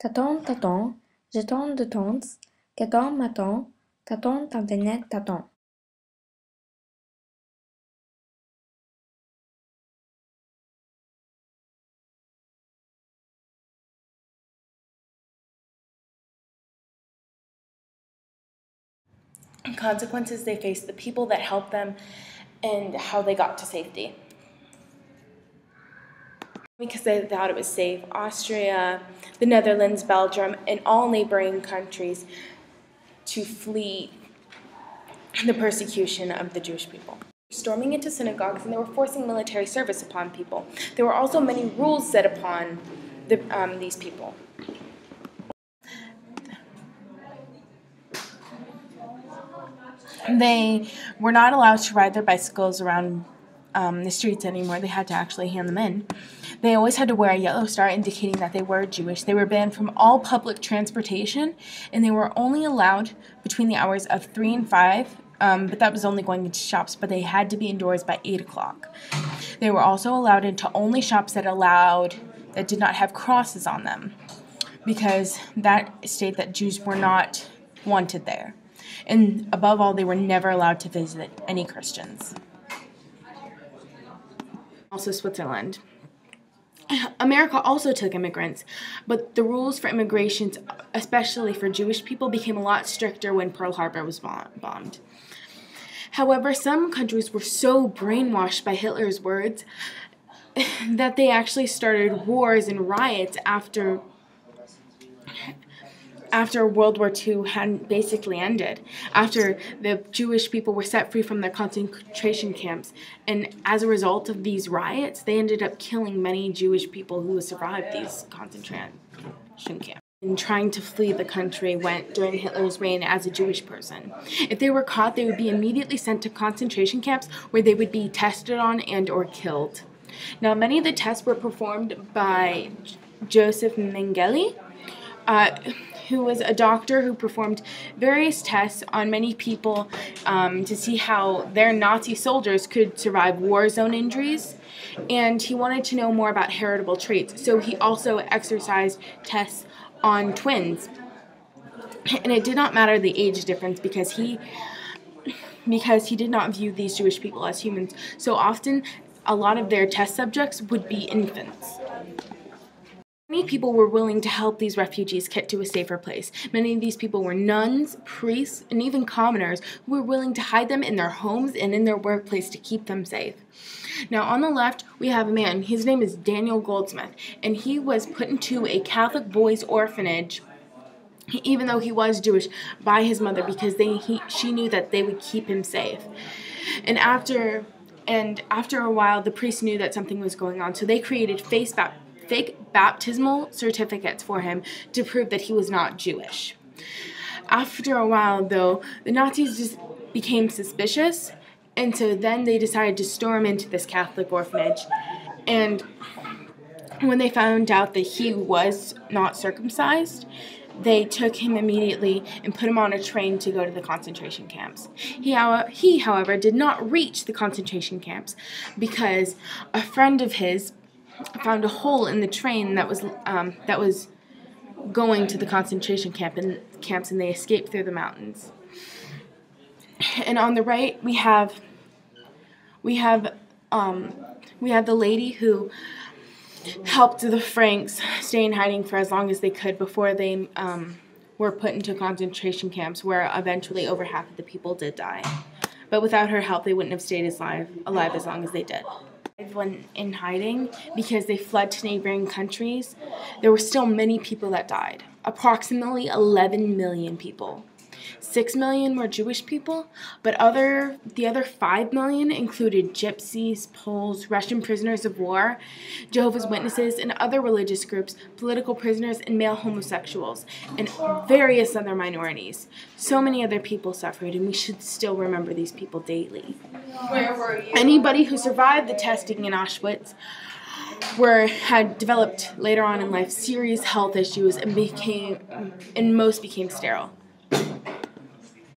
Taton, taton, jeton de tons, caton, maton, taton, tantanet, taton. Consequences they faced, the people that helped them, and how they got to safety. Because they thought it was safe, Austria, the Netherlands, Belgium, and all neighboring countries to flee the persecution of the Jewish people. Storming into synagogues, and they were forcing military service upon people. There were also many rules set upon these people. They were not allowed to ride their bicycles around the streets anymore. They had to actually hand them in. They always had to wear a yellow star indicating that they were Jewish. They were banned from all public transportation, and they were only allowed between the hours of 3 and 5, but that was only going into shops, but they had to be indoors by 8 o'clock. They were also allowed into only shops that did not have crosses on them, because that stated that Jews were not wanted there. And above all, they were never allowed to visit any Christians. Also Switzerland. America also took immigrants, but the rules for immigration, especially for Jewish people, became a lot stricter when Pearl Harbor was bombed. However, some countries were so brainwashed by Hitler's words that they actually started wars and riots after World War II had basically ended, after the Jewish people were set free from their concentration camps. And as a result of these riots, they ended up killing many Jewish people who survived these concentration camps. And trying to flee the country went during Hitler's reign as a Jewish person. If they were caught, they would be immediately sent to concentration camps where they would be tested on and or killed. Now, many of the tests were performed by Joseph Mengele, who was a doctor who performed various tests on many people to see how their Nazi soldiers could survive war zone injuries. And he wanted to know more about heritable traits, so he also exercised tests on twins. And it did not matter the age difference because he did not view these Jewish people as humans. So often, a lot of their test subjects would be infants. Many people were willing to help these refugees get to a safer place. Many of these people were nuns, priests, and even commoners who were willing to hide them in their homes and in their workplace to keep them safe. Now, on the left, we have a man. His name is Daniel Goldsmith, and he was put into a Catholic boys' orphanage, even though he was Jewish, by his mother because she knew that they would keep him safe. And after a while, the priest knew that something was going on, so they created fake baptismal certificates for him to prove that he was not Jewish. After a while, though, the Nazis just became suspicious, and so then they decided to storm into this Catholic orphanage. And when they found out that he was not circumcised, they took him immediately and put him on a train to go to the concentration camps. He, however, did not reach the concentration camps because a friend of his found a hole in the train that was going to the concentration camps, and they escaped through the mountains. And on the right, we have the lady who helped the Franks stay in hiding for as long as they could before they were put into concentration camps, where eventually over half of the people did die. But without her help, they wouldn't have stayed alive as long as they did. When in hiding, because they fled to neighboring countries, there were still many people that died. Approximately 11 million people. 6 million were Jewish people, but the other 5 million included Gypsies, Poles, Russian prisoners of war, Jehovah's Witnesses, and other religious groups, political prisoners, and male homosexuals, and various other minorities. So many other people suffered, and we should still remember these people daily. Where were you? Anybody who survived the testing in Auschwitz had developed later on in life serious health issues and most became sterile.